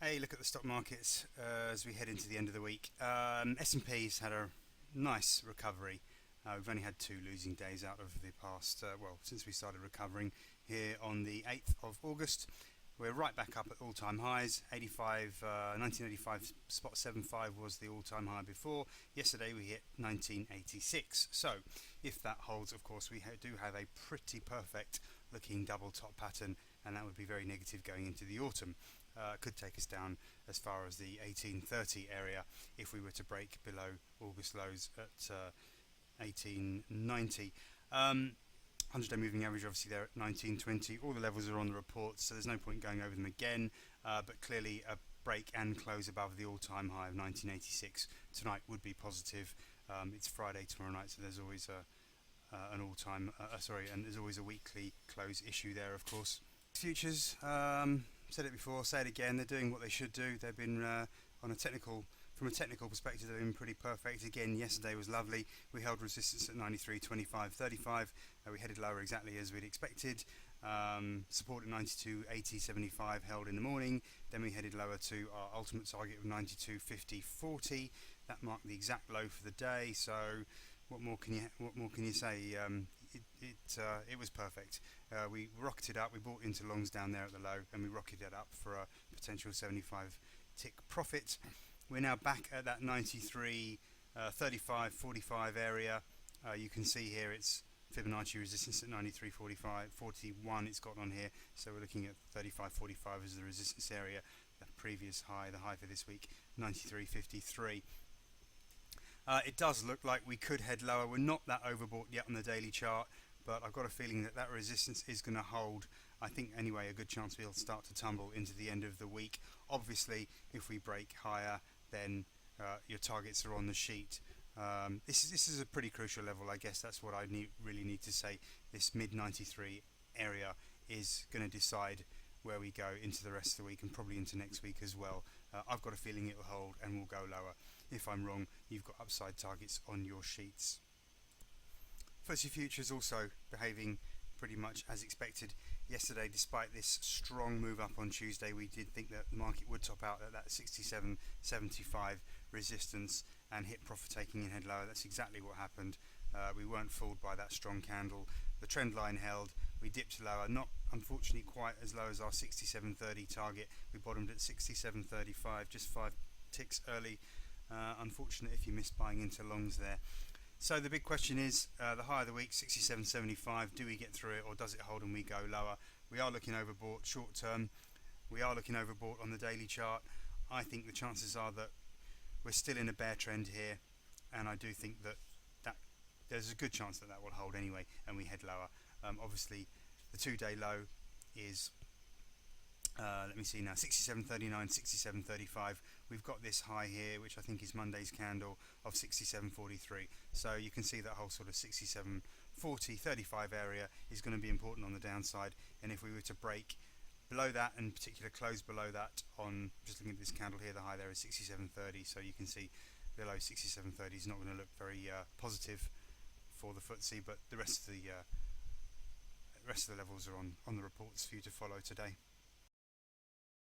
A look at the stock markets as we head into the end of the week. S&P's had a nice recovery. We've only had 2 losing days out of the past, since we started recovering here on the 8th of August. We're right back up at all-time highs. 1985.75 was the all-time high before. Yesterday we hit 1986. So if that holds, of course, we do have a pretty perfect looking double top pattern, and that would be very negative going into the autumn. Could take us down as far as the 1830 area if we were to break below August lows at 1890. 100-day moving average obviously there at 1920. All the levels are on the report, so there's no point going over them again, but clearly a break and close above the all-time high of 1986 tonight would be positive. It's Friday tomorrow night, so there's always an all-time and there's always a weekly close issue there, of course. Futures, said it before, say it again, they're doing what they should do. They've been from a technical perspective, they've been pretty perfect. Again, yesterday was lovely. We held resistance at 93.25.35. We headed lower exactly as we'd expected. Support at 92.80.75 held in the morning. Then we headed lower to our ultimate target of 92.50.40. That marked the exact low for the day. So what more can you say? It was perfect. We rocketed up. We bought into longs down there at the low, and we rocketed up for a potential 75 tick profit. We're now back at that 93.35.45 area. You can see here it's Fibonacci resistance at 93.45.41. It's got on here, so we're looking at 35.45 as the resistance area. The previous high, the high for this week, 93.53. It does look like we could head lower. We're not that overbought yet on the daily chart, but I've got a feeling that resistance is going to hold. I think anyway a good chance we'll start to tumble into the end of the week. Obviously if we break higher, then your targets are on the sheet. This is a pretty crucial level, I guess. That's what I really need to say. This mid 93 area is going to decide where we go into the rest of the week and probably into next week as well. I've got a feeling it will hold and will go lower. If I'm wrong, you've got upside targets on your sheets. FTSE futures also behaving pretty much as expected yesterday. Despite this strong move up on Tuesday, we did think that the market would top out at that 67.75 resistance and hit profit taking and head lower. That's exactly what happened. We weren't fooled by that strong candle. The trend line held. We dipped lower, not unfortunately quite as low as our 67.30 target. We bottomed at 67.35, just 5 ticks early. Unfortunate if you missed buying into longs there. So the big question is, the high of the week, 67.75, do we get through it or does it hold and we go lower? We are looking overbought short term. We are looking overbought on the daily chart. I think the chances are that we're still in a bear trend here, and I do think that there's a good chance that will hold anyway and we head lower. Obviously the 2-day low is let me see now, 67.39, 67.35. We've got this high here, which I think is Monday's candle, of 67.43. So you can see that whole sort of 67.40.35 area is going to be important on the downside. And if we were to break below that, and in particular close below that on, just looking at this candle here, the high there is 67.30. So you can see below 67.30 is not going to look very positive for the FTSE, but the rest of the levels are on the reports for you to follow today.